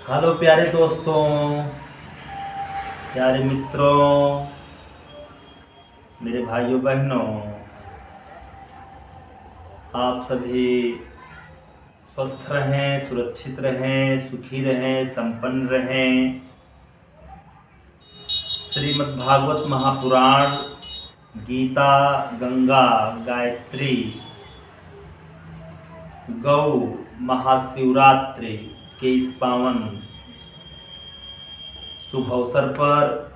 Hello प्यारे दोस्तों, प्यारे मित्रों, मेरे भाइयों बहनों, आप सभी स्वस्थ रहें, सुरक्षित रहें, सुखी रहें, संपन्न रहें। श्रीमद् भागवत महापुराण, गीता, गंगा, गायत्री, गौ महाशिवरात्रि के इस पावन शुभ अवसर पर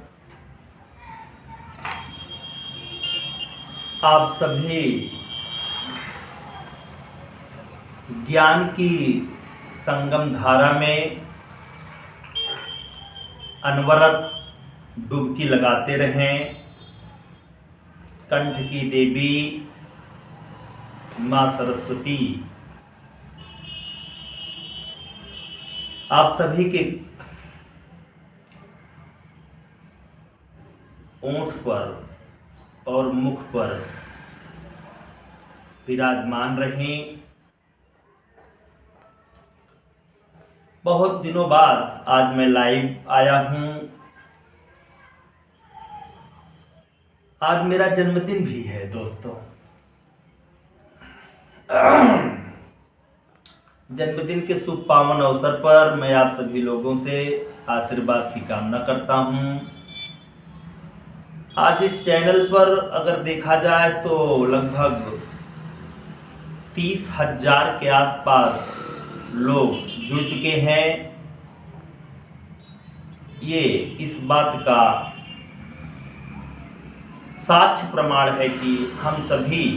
आप सभी ज्ञान की संगम धारा में अनवरत डुबकी लगाते रहें। कंठ की देवी माँ सरस्वती आप सभी के ओंठ पर और मुख पर विराजमान रहें। बहुत दिनों बाद आज मैं लाइव आया हूँ। आज मेरा जन्मदिन भी है दोस्तों। जन्मदिन के शुभ पावन अवसर पर मैं आप सभी लोगों से आशीर्वाद की कामना करता हूँ। आज इस चैनल पर अगर देखा जाए तो लगभग 30,000 के आसपास लोग जुड़ चुके हैं। ये इस बात का साक्ष्य प्रमाण है कि हम सभी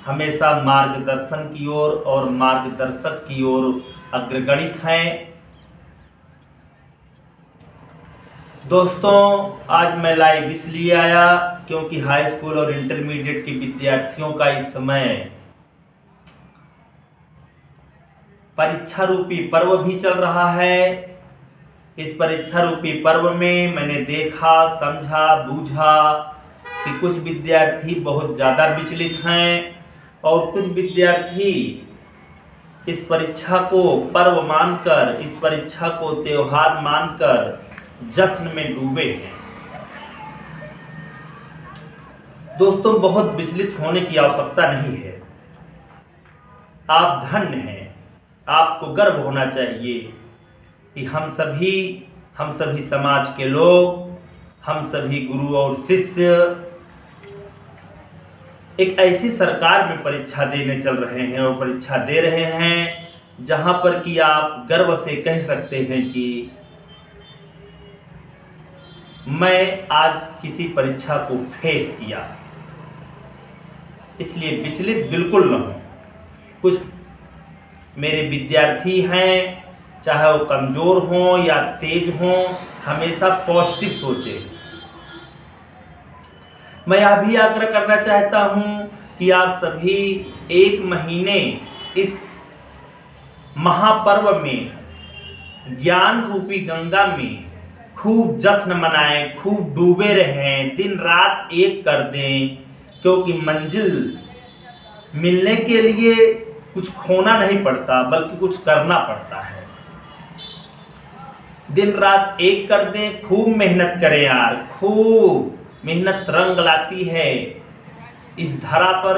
हमेशा मार्गदर्शन की ओर और मार्गदर्शक की ओर अग्रगणित हैं। दोस्तों, आज मैं लाइव इसलिए आया क्योंकि हाई स्कूल और इंटरमीडिएट के विद्यार्थियों का इस समय परीक्षा रूपी पर्व भी चल रहा है। इस परीक्षा रूपी पर्व में मैंने देखा, समझा, बूझा कि कुछ विद्यार्थी बहुत ज़्यादा विचलित हैं और कुछ विद्यार्थी इस परीक्षा को पर्व मानकर, इस परीक्षा को त्योहार मानकर जश्न में डूबे हैं। दोस्तों, बहुत विचलित होने की आवश्यकता नहीं है। आप धन्य हैं। आपको गर्व होना चाहिए कि हम सभी समाज के लोग, हम सभी गुरु और शिष्य एक ऐसी सरकार में परीक्षा देने चल रहे हैं और परीक्षा दे रहे हैं जहां पर कि आप गर्व से कह सकते हैं कि मैं आज किसी परीक्षा को फेस किया। इसलिए विचलित बिल्कुल न हो। कुछ मेरे विद्यार्थी हैं, चाहे वो कमजोर हों या तेज हों, हमेशा पॉजिटिव सोचें। मैं यह भी आग्रह करना चाहता हूं कि आप सभी एक महीने इस महापर्व में, ज्ञान रूपी गंगा में खूब जश्न मनाएं, खूब डूबे रहें, दिन रात एक कर दें, क्योंकि मंजिल मिलने के लिए कुछ खोना नहीं पड़ता बल्कि कुछ करना पड़ता है। दिन रात एक कर दें, खूब मेहनत करें यार, खूब मेहनत रंग लाती है। इस धरा पर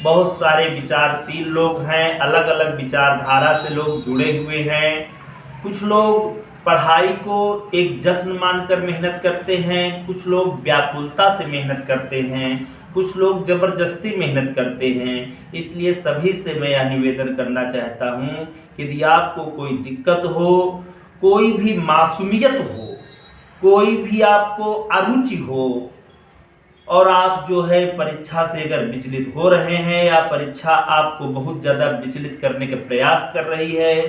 बहुत सारे विचारशील लोग हैं, अलग अलग विचारधारा से लोग जुड़े हुए हैं। कुछ लोग पढ़ाई को एक जश्न मानकर मेहनत करते हैं, कुछ लोग व्याकुलता से मेहनत करते हैं, कुछ लोग जबरदस्ती मेहनत करते हैं। इसलिए सभी से मैं यह निवेदन करना चाहता हूँ कि यदि आपको कोई दिक्कत हो, कोई भी मासूमियत हो, कोई भी आपको अरुचि हो और आप जो है परीक्षा से अगर विचलित हो रहे हैं या परीक्षा आपको बहुत ज़्यादा विचलित करने का प्रयास कर रही है,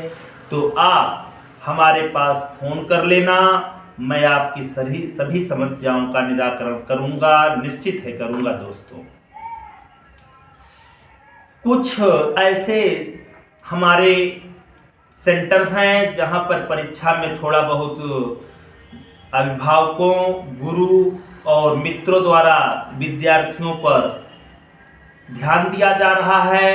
तो आप हमारे पास फ़ोन कर लेना। मैं आपकी सभी समस्याओं का निराकरण करूंगा, निश्चित है करूंगा। दोस्तों, कुछ ऐसे हमारे सेंटर हैं जहां पर परीक्षा में थोड़ा बहुत अभिभावकों, गुरु और मित्रों द्वारा विद्यार्थियों पर ध्यान दिया जा रहा है।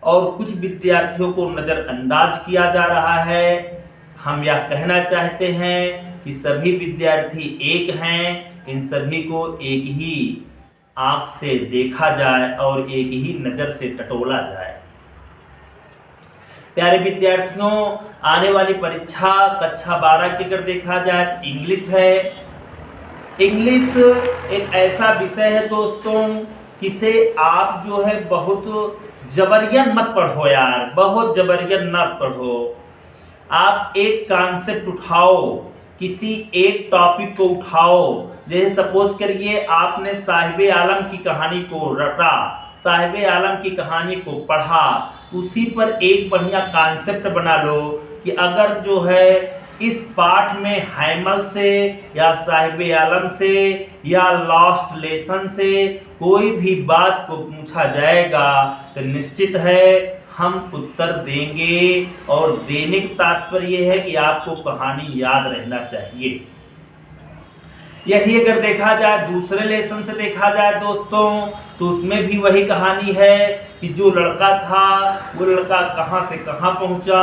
और कुछ विद्यार्थियों को नज़रअंदाज किया जा रहा है। हम यह कहना चाहते हैं कि सभी विद्यार्थी एक हैं, इन सभी को एक ही आंख से देखा जाए और एक ही नज़र से टटोला जाए। प्यारे विद्यार्थियों, आने वाली परीक्षा कक्षा 12 की अगर देखा जाए तो इंग्लिश है। इंग्लिश एक ऐसा विषय है दोस्तों, किसे आप जो है बहुत जबरियन मत पढ़ो यार, बहुत जबरियन न पढ़ो। आप एक कॉन्सेप्ट उठाओ, किसी एक टॉपिक को उठाओ। जैसे सपोज करिए आपने साहिब आलम की कहानी को रटा, साहिब आलम की कहानी को पढ़ा, उसी पर एक बढ़िया कॉन्सेप्ट बना लो कि अगर जो है इस पाठ में हैमल से या साहिब आलम से या लॉस्ट लेसन से कोई भी बात को पूछा जाएगा तो निश्चित है हम उत्तर देंगे। और देने का तात्पर्य है कि आपको कहानी याद रहना चाहिए। यही अगर देखा जाए दूसरे लेसन से देखा जाए दोस्तों, तो उसमें भी वही कहानी है कि जो लड़का था वो लड़का कहां से कहां पहुंचा,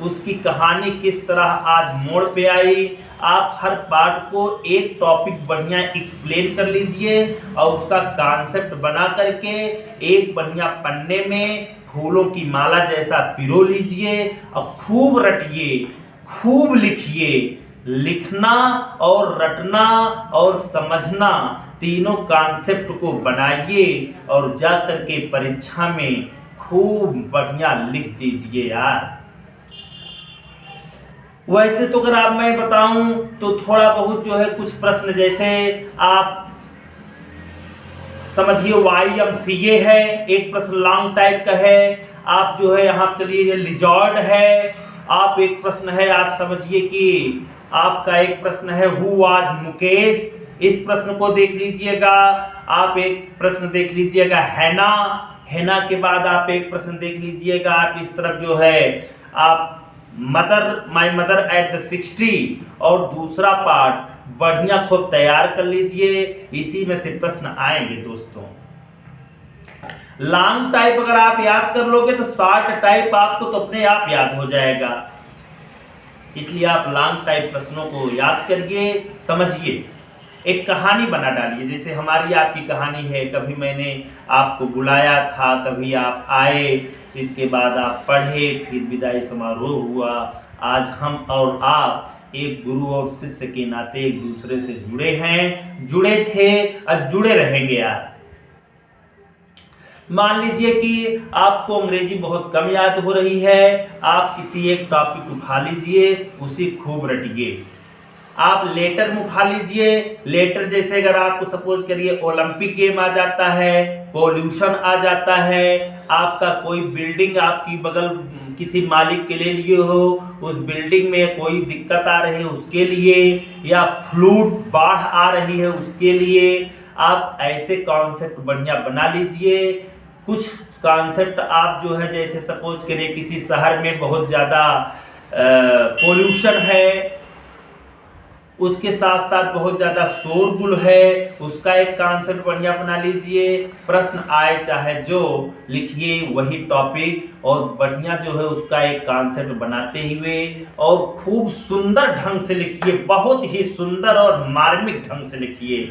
उसकी कहानी किस तरह आज मोड़ पे आई। आप हर पार्ट को एक टॉपिक बढ़िया एक्सप्लेन कर लीजिए और उसका कॉन्सेप्ट बना करके एक बढ़िया पन्ने में फूलों की माला जैसा पिरो लीजिए और खूब रटिए, खूब लिखिए। लिखना और रटना और समझना तीनों कॉन्सेप्ट को बनाइए और जा करके परीक्षा में खूब बढ़िया लिख दीजिए यार। वैसे तो अगर आप मैं बताऊं तो थोड़ा बहुत जो है कुछ प्रश्न जैसे आप समझिए YMCA है, एक प्रश्न लॉन्ग टाइप का है। आप जो है यहाँ चलिए लिजॉर्ड है। आप एक प्रश्न है, आप समझिए कि आपका एक प्रश्न है हु वाज मुकेश, इस प्रश्न को देख लीजिएगा। आप एक प्रश्न देख लीजिएगा हैना, हैना के बाद आप एक प्रश्न देख लीजिएगा। आप इस तरफ जो है आप mother, my mother at the 60 और दूसरा पार्ट बढ़िया खूब तैयार कर लीजिए। इसी में से प्रश्न आएंगे दोस्तों। लॉन्ग टाइप अगर आप याद कर लोगे तो शॉर्ट टाइप आपको तो अपने आप याद हो जाएगा। इसलिए आप लॉन्ग टाइप प्रश्नों को याद करिए, समझिए, एक कहानी बना डालिए। जैसे हमारी आपकी कहानी है, कभी मैंने आपको बुलाया था, कभी आप आए, इसके बाद आप पढ़े, फिर विदाई समारोह हुआ। आज हम और आप एक गुरु और शिष्य के नाते एक दूसरे से जुड़े हैं, जुड़े थे और जुड़े रहेंगे यार। मान लीजिए कि आपको अंग्रेजी बहुत कम याद हो रही है, आप किसी एक टॉपिक उठा लीजिए, उसी खूब रटिए। आप लेटर में उठा लीजिए। लेटर जैसे अगर आपको सपोज करिए ओलंपिक गेम आ जाता है, पोल्यूशन आ जाता है, आपका कोई बिल्डिंग आपकी बगल किसी मालिक के लिए हो, उस बिल्डिंग में कोई दिक्कत आ रही है उसके लिए, या फ्लूड बाढ़ आ रही है उसके लिए, आप ऐसे कॉन्सेप्ट बढ़िया बना लीजिए। कुछ कॉन्सेप्ट आप जो है जैसे सपोज करिए किसी शहर में बहुत ज़्यादा पोल्यूशन है, उसके साथ साथ बहुत ज़्यादा शोरगुल है, उसका एक कॉन्सेप्ट बढ़िया बना लीजिए। प्रश्न आए चाहे जो लिखिए वही टॉपिक और बढ़िया जो है उसका एक कॉन्सेप्ट बनाते हुए और खूब सुंदर ढंग से लिखिए, बहुत ही सुंदर और मार्मिक ढंग से लिखिए।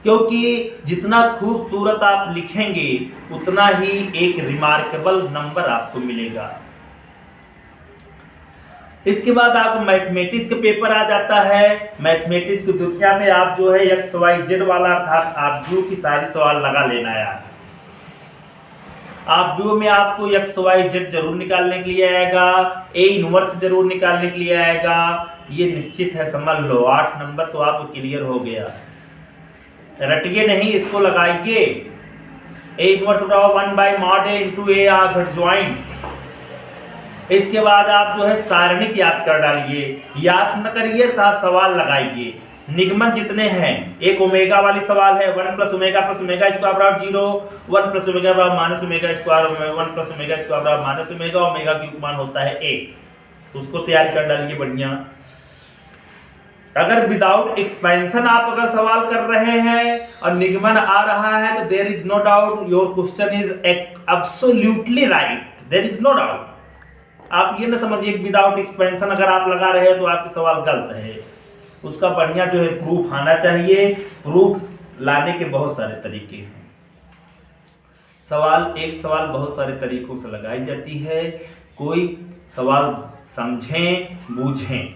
क्योंकि जितना खूबसूरत आप लिखेंगे उतना ही एक रिमार्केबल नंबर आपको मिलेगा। इसके बाद आपको मैथमेटिक्स का पेपर आ जाता है। मैथमेटिक्स की दुनिया में आप जो है XYZ वाला अर्थात आप जो की सारी सवाल लगा लेना यार। आप जो में आपको XYZ जरूर निकालने के लिए आएगा, A इनवर्स जरूर निकालने के लिए आएगा, ये निश्चित है, समझ लो। 8 नंबर तो आपको क्लियर हो गया। रटिए नहीं, इसको लगाइए। A इनवर्स बराबर 1/mod A into A आप ज्वाइन। इसके बाद आप जो है सारणिक याद कर डालिए, याद न करिए था सवाल लगाइए। निगमन जितने हैं, एक ओमेगा वाली सवाल है 1 + ओमेगा + ओमेगा स्क्वायर बराबर 0, 1 + ओमेगा बराबर -ओमेगा स्क्वायर, 1 + ओमेगा स्क्वायर बराबर -ओमेगा, ओमेगा क्यूब मान होता है 1। उसको तैयार कर डालिए बढ़िया। अगर विदाउट एक्सपेंशन आप अगर सवाल कर रहे हैं और निगमन आ रहा है तो there is no doubt your question is absolutely right, there is no doubt. आप ये ना समझिए विदाउट एक्सपेंशन अगर आप लगा रहे हैं तो आपके सवाल गलत है। उसका बढ़िया जो है प्रूफ आना चाहिए। प्रूफ लाने के बहुत सारे तरीके हैं। एक सवाल बहुत सारे तरीकों से लगाई जाती है। कोई सवाल समझें बूझें।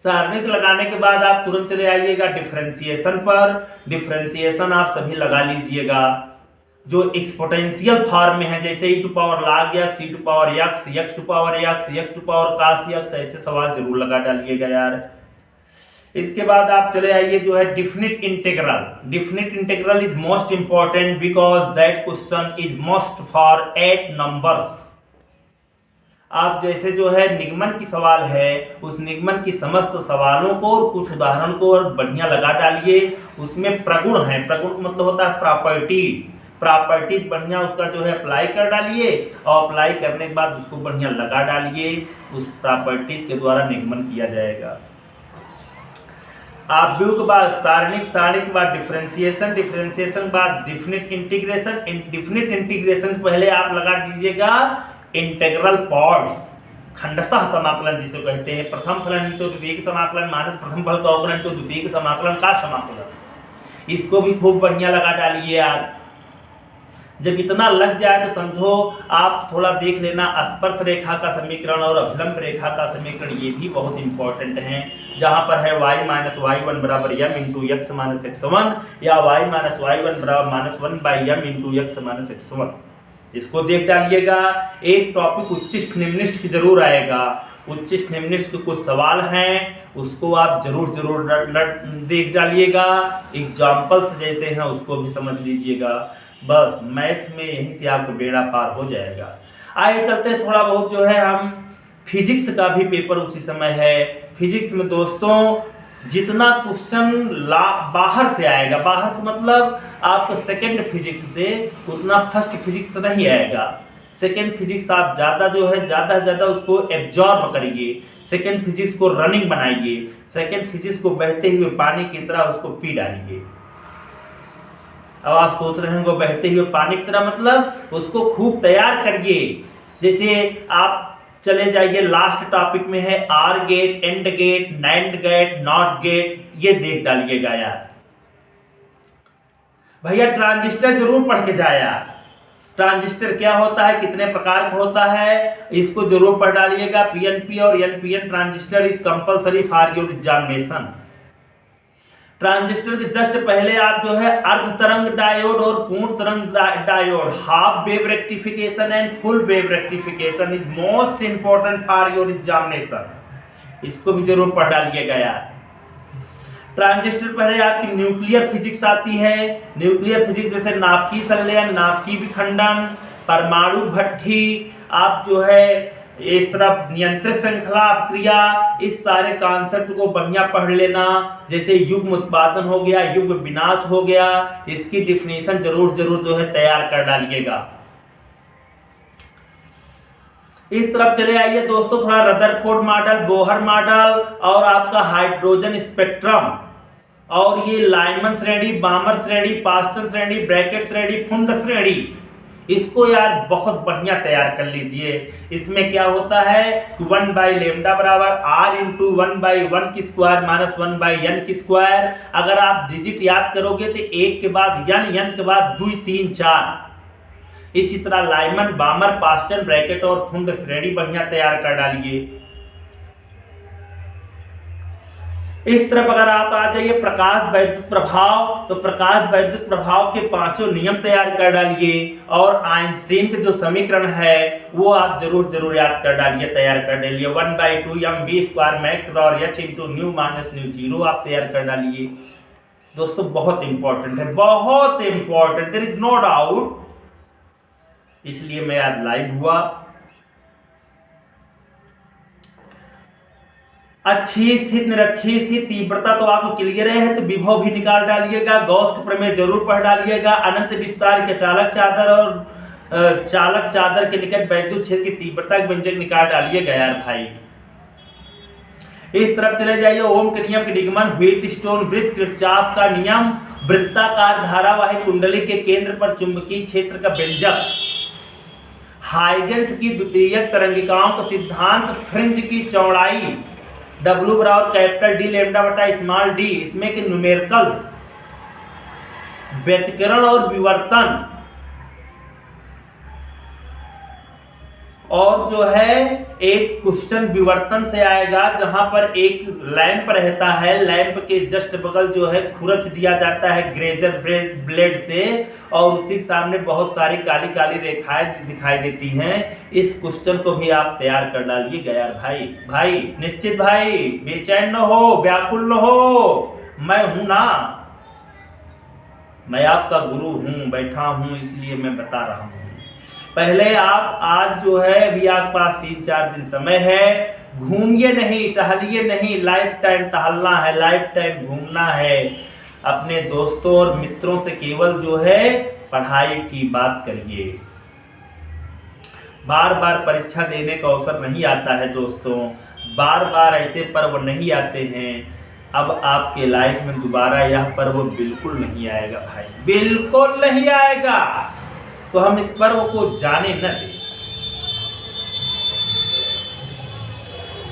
सारणिक लगाने के बाद आप तुरंत चले आइएगा डिफरेंशिएशन पर। डिफरेंशिएशन आप सभी लगा लीजिएगा जो एक्सपोनेंशियल फॉर्म में है, जैसे e to power log x, e to power x, x to power x, x to power cos x, ऐसे सवाल जरूर लगा डालिएगा यार। इसके बाद आप चले आइए जो है definite integral. Definite integral is most important because that question is most for 8 numbers. आप जैसे जो है निगमन की सवाल है उस निगमन की समस्त सवालों को और कुछ उदाहरण को और बढ़िया लगा डालिए। उसमें प्रगुण है, प्रगुण का मतलब होता है प्रॉपर्टी। प्रॉपर्टीज बढ़िया उसका जो है अप्लाई कर डालिए और अप्लाई करने के बाद उसको बढ़िया लगा डालिए। उस प्रॉपर्टीज के द्वारा निगमन किया जाएगा। आप व्यू के बाद सारणिक, सारणिक के बाद डिफरेंशिएशन, डिफरेंशिएशन के बाद डिफिनिट इंटीग्रेशन। डिफिनिट इंटीग्रेशन पहले आप लगा दीजिएगा इंटीग्रल पार्ट्स, खंडशः समाकलन जिसे कहते हैं। प्रथम फलन इंटू द्वितीय समाकलन माइनस प्रथम फल का अवकलन इंटू द्वितीय समाकलन का समाकलन। इसको भी खूब बढ़िया लगा डालिए आप। जब इतना लग जाए तो समझो आप थोड़ा देख लेना स्पर्श रेखा का समीकरण और अभिलंब रेखा का समीकरण, ये भी बहुत इंपॉर्टेंट हैं। जहां पर है y माइनस y1 बराबर m into x minus x1 या y माइनस y1 बराबर minus 1/m into x minus x1, इसको देख डालिएगा। एक टॉपिक उच्चिष्ट निम्निष्ठ की जरूर आएगा। उच्चिष्ट निम्निष्ठ के कुछ सवाल हैं उसको आप जरूर देख डालिएगा। एग्जाम्पल्स जैसे हैं उसको भी समझ लीजिएगा। बस मैथ में यहीं से आपको बेड़ा पार हो जाएगा। आइए चलते हैं थोड़ा बहुत जो है हम फिजिक्स का भी पेपर उसी समय है। फिजिक्स में दोस्तों जितना क्वेश्चन बाहर से आएगा, बाहर से मतलब आपको सेकंड फिजिक्स से, उतना फर्स्ट फिजिक्स से नहीं आएगा। सेकंड फिजिक्स आप ज़्यादा जो है ज़्यादा से ज़्यादा उसको एब्जॉर्ब करिए। सेकंड फिजिक्स को रनिंग बनाइए। सेकंड फिजिक्स को बहते हुए पानी की तरह उसको पी डालिए। अब आप सोच रहे हैं वो बहते हुए पानी की तरह मतलब उसको खूब तैयार करिए। जैसे आप चले जाइए लास्ट टॉपिक में है OR gate, AND gate, NAND gate, NOT gate, ये देख डालिएगा यार। भैया ट्रांजिस्टर जरूर पढ़ के जाए यार। ट्रांजिस्टर क्या होता है, कितने प्रकार का होता है, इसको जरूर पढ़ डालिएगा। पीएनपी और NPN transistor is compulsory for your examination. Transistor के जस्ट पहले आप जो है अर्ध तरंग डायोड और पूर्ण तरंग diode, half wave rectification and full wave rectification is most important for your examination, इसको भी जरूर पढ़ डालिएगा यार। ट्रांजिस्टर पहले आपकी न्यूक्लियर फिजिक्स आती है। न्यूक्लियर फिजिक्स जैसे नाभिकीय संलयन, नाभिकीय विखंडन, परमाणु भट्ठी, आप जो है इस तरह नियंत्रित श्रृंखला क्रिया, इस सारे कॉन्सेप्ट को बढ़िया पढ़ लेना। जैसे युग्म उत्पादन हो गया, युग्म विनाश हो गया, इसकी डिफिनेशन जरूर जो है तैयार कर डालिएगा। इस तरफ चले आइए दोस्तों, थोड़ा रदरफोर्ड मॉडल, बोहर मॉडल और आपका हाइड्रोजन स्पेक्ट्रम और ये लाइमन श्रेणी, बामर श्रेणी, पास्टन श्रेणी, ब्रैकेट श्रेणी, फुंड श्रेणी, इसको यार बहुत बढ़िया तैयार कर लीजिए। इसमें क्या होता है कि 1/λ बराबर r इंटू 1/1 की स्क्वायर माइनस 1/n की स्क्वायर। अगर आप डिजिट याद करोगे तो एक के बाद n के बाद 2 3 4। इसी तरह लाइमन, बामर, पास्टन, ब्रैकेट और फुंड श्रेणी बढ़िया तैयार कर डालिए। इस तरफ अगर आप आ जाइए प्रकाश वैद्युत प्रभाव, तो प्रकाश वैद्युत प्रभाव के 5 नियम तैयार कर डालिए और आइंस्टीन के जो समीकरण है वो आप जरूर याद कर डालिए, तैयार कर डालिए। 1/2mv² मैक्स और h into new minus new 0 आप तैयार कर डालिए। दोस्तों बहुत इंपॉर्टेंट है, बहुत important, there is no doubt, इसलिए मैं आज लाइव हुआ। अच्छी स्थिति, निरक्षी स्थिति, तीव्रता तो आपको क्लियर है, तो विभव भी निकाल डालिएगा। गॉस का प्रमेय जरूर पढ़ डालिएगा। अनंत विस्तार के चालक चादर और चालक चादर के निकट वैद्युत क्षेत्र की तीव्रता के व्यंजक निकाल डालिएगा यार भाई। इस तरफ चले जाइए, ओम के नियम के निगमन, व्हीट स्टोन ब्रिज, किरचॉफ का नियम, वृत्ताकार धारावाही कुंडली के केंद्र पर चुंबकीय क्षेत्र का व्यंजक, हाइगेंस की द्वितीयक तरंगिकाओं का सिद्धांत, फ्रिंज की चौड़ाई W बराबर कैपिटल D लैम्डा बटा स्मॉल d, इसमें के न्यूमेरिकल्स, व्यतिकरण और विवर्तन, और जो है एक क्वेश्चन विवर्तन से आएगा जहां पर एक लैंप रहता है, लैंप के जस्ट बगल जो है खुरच दिया जाता है ग्रेजर ब्लेड से, और उसी के सामने बहुत सारी काली काली रेखाएं दिखाई देती हैं। इस क्वेश्चन को भी आप तैयार कर डालिएगा यार भाई निश्चित भाई, बेचैन न हो, व्याकुल न हो, मैं हूं ना, मैं आपका गुरु हूं, बैठा हूं, इसलिए मैं बता रहा हूं। पहले आप आज जो है अभी आपके पास 3-4 दिन समय है, घूमिए नहीं, टहलिए नहीं, लाइफ टाइम टहलना है, लाइफ टाइम घूमना है, अपने दोस्तों और मित्रों से केवल जो है पढ़ाई की बात करिए। बार बार परीक्षा देने का अवसर नहीं आता है दोस्तों, बार बार ऐसे पर्व नहीं आते हैं। अब आपके लाइफ में दोबारा यह पर्व बिल्कुल नहीं आएगा भाई, बिल्कुल नहीं आएगा, तो हम इस पर्व को जाने न दें।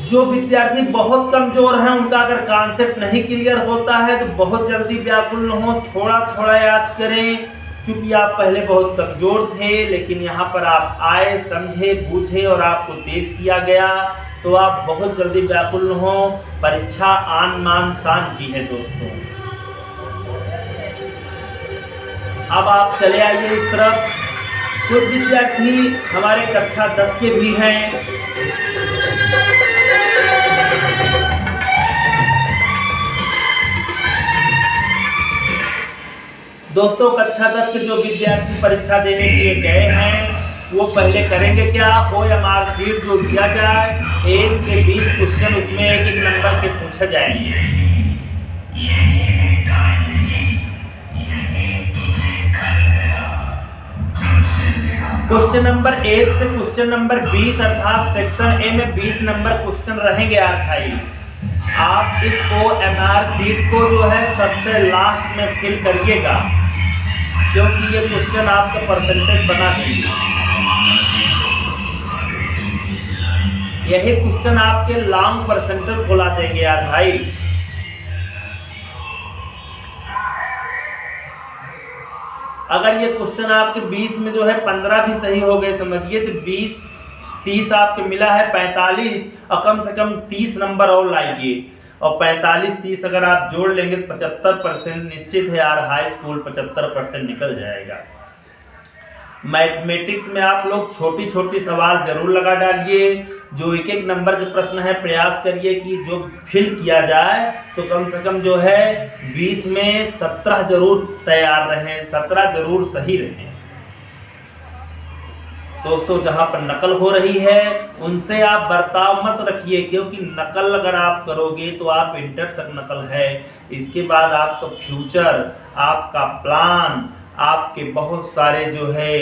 जो विद्यार्थी बहुत कमजोर हैं, उनका अगर कॉन्सेप्ट नहीं क्लियर होता है तो बहुत जल्दी व्याकुल न हो, थोड़ा थोड़ा याद करें। क्योंकि आप पहले बहुत कमजोर थे, लेकिन यहाँ पर आप आए, समझे, बूझे और आपको तेज किया गया, तो आप बहुत जल्दी व्याकुल न हो। परीक्षा आन मान शान की है दोस्तों। अब आप चले आइए इस तरफ। कुछ विद्यार्थी हमारे कक्षा 10 के भी हैं। दोस्तों कक्षा 10 के जो विद्यार्थी परीक्षा देने के लिए गए हैं, वो पहले करेंगे क्या, OMR शीट जो दिया जाए 1 से 20 क्वेश्चन उसमें एक नंबर के पूछे जाएंगे। क्वेश्चन नंबर 1 से क्वेश्चन नंबर 20 अर्थात सेक्शन ए में 20 नंबर क्वेश्चन रहेंगे यार भाई। आप इस OMR शीट को जो है सबसे लास्ट में फिल करिएगा, क्योंकि ये क्वेश्चन आपका परसेंटेज बना देंगे। यही क्वेश्चन आपके लॉन्ग परसेंटेज खुला देंगे यार भाई। अगर ये क्वेश्चन आपके 20 में जो है 15 भी सही हो गए समझिए, तो 20-30 आपके मिला है 45, और कम से कम 30 नंबर और लाइए, और 45-30 अगर आप जोड़ लेंगे तो 75% निश्चित है यार, हाई स्कूल 75% निकल जाएगा। मैथमेटिक्स में आप लोग छोटी छोटी सवाल जरूर लगा डालिए, जो एक एक नंबर के प्रश्न है प्रयास करिए कि जो फिल किया जाए, तो कम से कम जो है 20 में 17 जरूर तैयार रहें, 17 जरूर सही रहें। दोस्तों जहां पर नकल हो रही है उनसे आप बर्ताव मत रखिए, क्योंकि नकल अगर आप करोगे तो आप इंटर तक नकल है, इसके बाद आपका फ्यूचर, आपका प्लान, आपके बहुत सारे जो है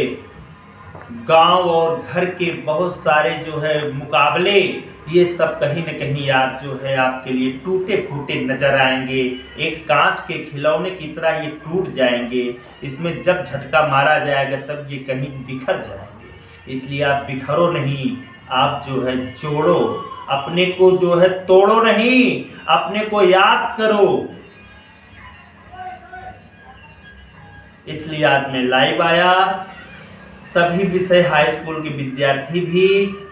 गांव और घर के बहुत सारे जो है मुकाबले, ये सब कहीं न कहीं यार जो है आपके लिए टूटे फूटे नजर आएंगे। एक कांच के खिलौने की तरह ये टूट जाएंगे, इसमें जब झटका मारा जाएगा तब ये कहीं बिखर जाएंगे। इसलिए आप बिखरो नहीं, आप जो है जोड़ो, अपने को जो है तोड़ो नहीं, अपने को याद करो। इसलिए आज मैं लाइव आया। सभी विषय हाई स्कूल के विद्यार्थी भी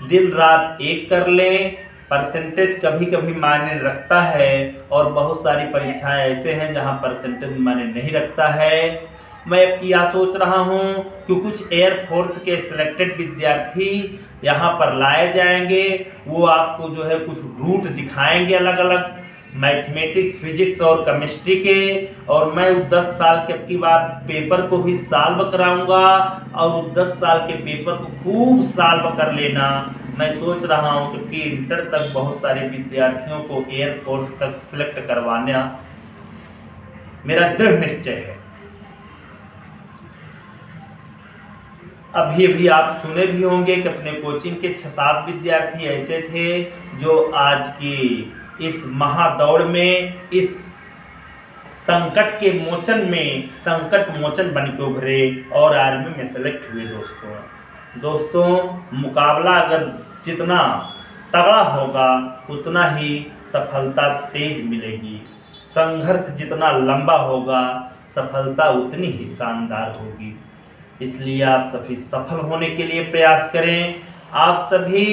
दिन रात एक कर लें, परसेंटेज कभी कभी मायने रखता है, और बहुत सारी परीक्षाएं ऐसे हैं जहां परसेंटेज मायने नहीं रखता है। मैं अब क्या सोच रहा हूं कि कुछ एयरफोर्स के सिलेक्टेड विद्यार्थी यहां पर लाए जाएंगे, वो आपको जो है कुछ रूट दिखाएंगे अलग अलग मैथमेटिक्स, फिजिक्स और केमिस्ट्री के, और मैं 10 साल के अब की बार पेपर को भी सॉल्व कराऊंगा, और 10 साल के पेपर को खूब सॉल्व कर लेना। मैं सोच रहा हूं क्योंकि इंटर तक बहुत सारे विद्यार्थियों को एयरफोर्स तक सिलेक्ट करवाना मेरा दृढ़ निश्चय है। अभी अभी आप सुने भी होंगे कि अपने कोचिंग के 6-7 विद्यार्थी ऐसे थे जो आज की इस महादौड़ में, इस संकट के मोचन में संकट मोचन बन के उभरे और आर्मी में सेलेक्ट हुए। दोस्तों मुकाबला अगर जितना तगड़ा होगा उतना ही सफलता तेज मिलेगी। संघर्ष जितना लंबा होगा सफलता उतनी ही शानदार होगी। इसलिए आप सभी सफल होने के लिए प्रयास करें। आप सभी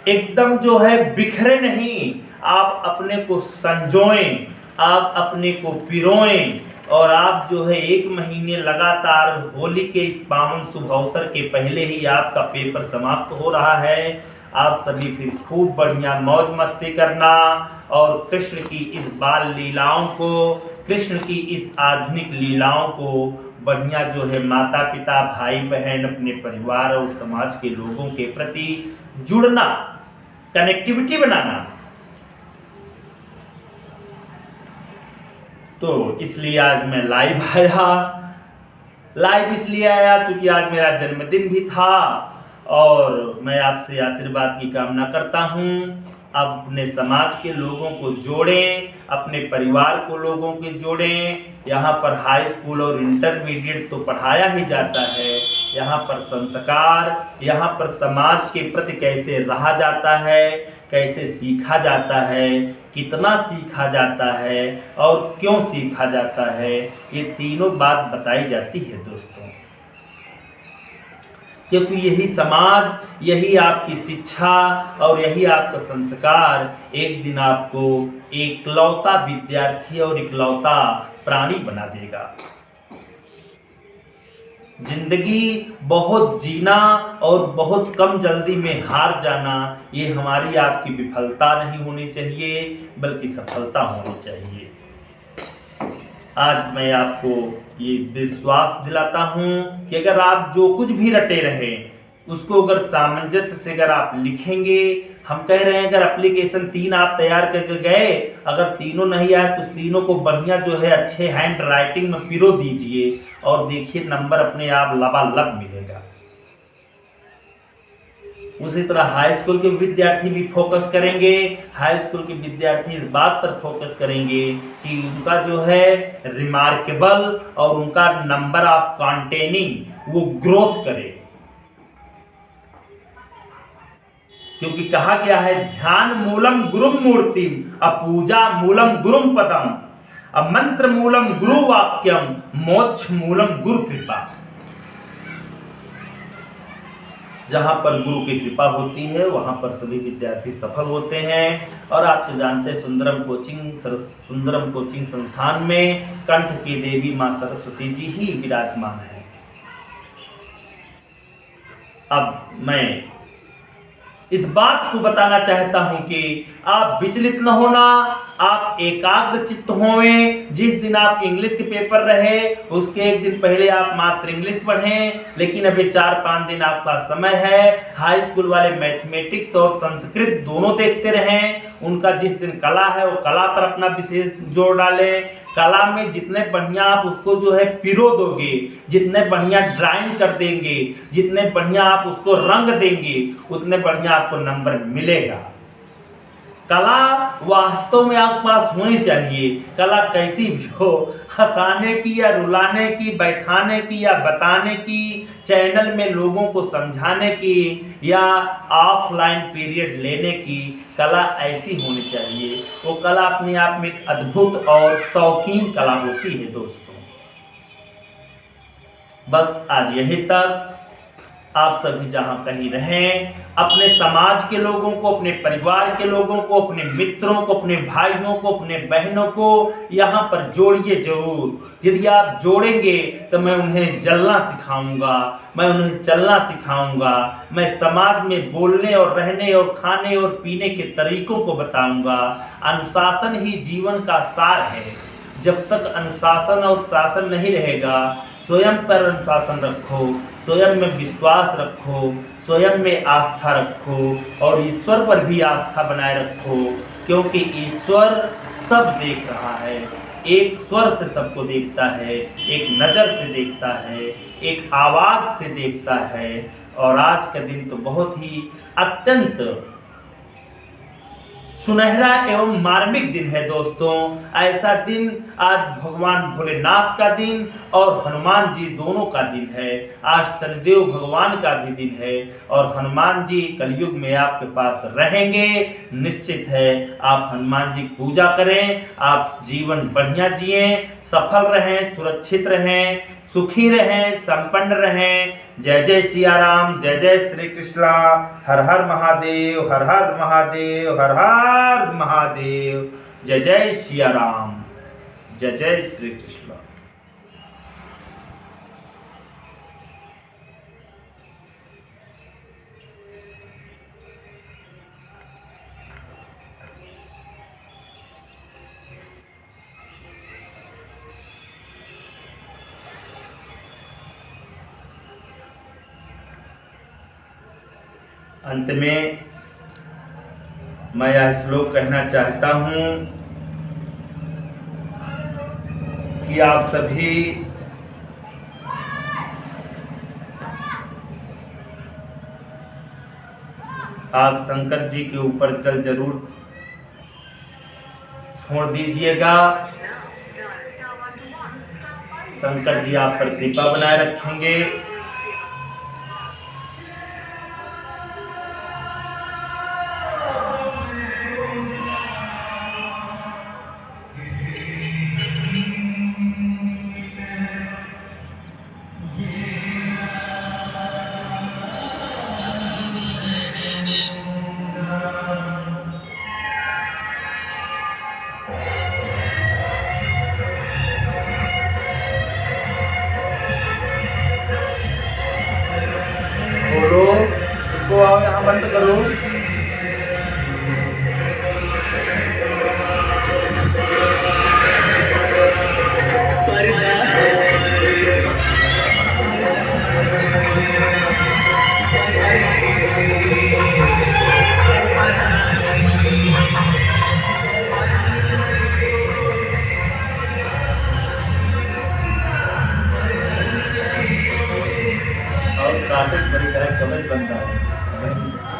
एकदम जो है बिखरे नहीं, आप अपने को संजोएं, आप अपने को पिरोएं और आप जो है 1 महीने लगातार होली के इस पावन शुभ अवसर के पहले ही आपका पेपर समाप्त हो रहा है। आप सभी फिर खूब बढ़िया मौज मस्ती करना और कृष्ण की इस बाल लीलाओं को, कृष्ण की इस आधुनिक लीलाओं को बढ़िया जो है माता पिता भाई बहन अपने परिवार और समाज के लोगों के प्रति जुड़ना, कनेक्टिविटी बनाना। तो इसलिए आज मैं लाइव इसलिए आया क्योंकि आज मेरा जन्मदिन भी था और मैं आपसे आशीर्वाद की कामना करता हूँ। अपने समाज के लोगों को जोड़ें, अपने परिवार को लोगों के जोड़ें। यहाँ पर हाई स्कूल और इंटरमीडिएट तो पढ़ाया ही जाता है। यहाँ पर संस्कार, यहाँ पर समाज के प्रति कैसे रहा जाता है, कैसे सीखा जाता है, कितना सीखा जाता है और क्यों सीखा जाता है, ये तीनों बात बताई जाती है दोस्तों। क्योंकि यही समाज, यही आपकी शिक्षा और यही आपका संस्कार एक दिन आपको एकलौता विद्यार्थी और इकलौता प्राणी बना देगा। जिंदगी बहुत जीना और बहुत कम जल्दी में हार जाना, ये हमारी आपकी विफलता नहीं होनी चाहिए बल्कि सफलता होनी चाहिए। आज मैं आपको ये विश्वास दिलाता हूँ कि अगर आप जो कुछ भी रटे रहे उसको अगर सामंजस्य से अगर आप लिखेंगे, हम कह रहे हैं अगर एप्लीकेशन 3 आप तैयार करके गए, अगर तीनों नहीं आए तो उस तीनों को बढ़िया जो है अच्छे हैंड राइटिंग में पिरो दीजिए और देखिए नंबर अपने आप लबालब मिलेगा। उसी तरह हाई स्कूल के विद्यार्थी भी फोकस करेंगे। हाई स्कूल के विद्यार्थी इस बात पर फोकस करेंगे कि उनका जो है रिमार्केबल और उनका नंबर ऑफ कॉन्टेनिंग वो ग्रोथ करे। क्योंकि कहा गया है ध्यान मूलम गुरुम मूर्तिम, अपूजा मूलम गुरुम पदम, अमंत्र मूलम गुरु वाक्यम, मोक्ष मूलम गुरु कृपा। जहाँ पर गुरु की कृपा होती है वहाँ पर सभी विद्यार्थी सफल होते हैं। और आप तो जानते हैं सुंदरम कोचिंग संस्थान में कंठ की देवी माँ सरस्वती जी ही विराजमान है। अब मैं इस बात को बताना चाहता हूं कि आप विचलित न होना, आप एकाग्र चित्त होवें। जिस दिन आपके इंग्लिश के पेपर रहे उसके 1 दिन पहले आप मात्र इंग्लिश पढ़ें, लेकिन अभी 4-5 दिन आपका समय है। हाई स्कूल वाले मैथमेटिक्स और संस्कृत दोनों देखते रहें। उनका जिस दिन कला है वो कला पर अपना विशेष जोर डालें। कला में जितने बढ़िया आप उसको जो है पिरो दोगे, जितने बढ़िया ड्राइंग कर देंगे, जितने बढ़िया आप उसको रंग देंगे, उतने बढ़िया आपको नंबर मिलेगा। कला वास्तव में आपके पास होनी चाहिए। कला कैसी भी हो, हंसाने की या रुलाने की, बैठाने की या बताने की, चैनल में लोगों को समझाने की या ऑफलाइन पीरियड लेने की, कला ऐसी होनी चाहिए। वो कला अपने आप में एक अद्भुत और शौकीन कला होती है दोस्तों। बस आज यही तक। आप सभी जहां कहीं रहें, अपने समाज के लोगों को, अपने परिवार के लोगों को, अपने मित्रों को, अपने भाइयों को, अपने बहनों को यहाँ पर जोड़िए जरूर। यदि आप जोड़ेंगे तो मैं उन्हें जलना सिखाऊंगा, मैं उन्हें चलना सिखाऊंगा, मैं समाज में बोलने और रहने और खाने और पीने के तरीकों को बताऊंगा। अनुशासन ही जीवन का सार है। जब तक अनुशासन और शासन नहीं रहेगा, स्वयं पर अनुशासन रखो, स्वयं में विश्वास रखो, स्वयं में आस्था रखो और ईश्वर पर भी आस्था बनाए रखो। क्योंकि ईश्वर सब देख रहा है, एक स्वर से सबको देखता है, एक नज़र से देखता है, एक आवाज़ से देखता है। और आज का दिन तो बहुत ही अत्यंत सुनहरा एवं मार्मिक दिन है दोस्तों। ऐसा दिन आज भगवान भोलेनाथ का दिन और हनुमान जी दोनों का दिन है। आज शनिदेव भगवान का भी दिन है और हनुमान जी कलयुग में आपके पास रहेंगे। निश्चित है आप हनुमान जी की पूजा करें, आप जीवन बढ़िया जिए, सफल रहें, सुरक्षित रहें, सुखी रहें, संपन्न रहें। जय जय सिया राम, जय जय श्री कृष्ण। हर हर महादेव, हर हर महादेव, हर हर महादेव। जय जय सिया राम, जय जय श्री कृष्ण। अंत में मैं यह श्लोक कहना चाहता हूं कि आप सभी आज शंकर जी के ऊपर जल जरूर छोड़ दीजिएगा। शंकर जी आप पर कृपा बनाए रखेंगे। खोलो इसको, आओ यहाँ बंद करो। और कार्तिक बड़ी तरह कवच बनता है।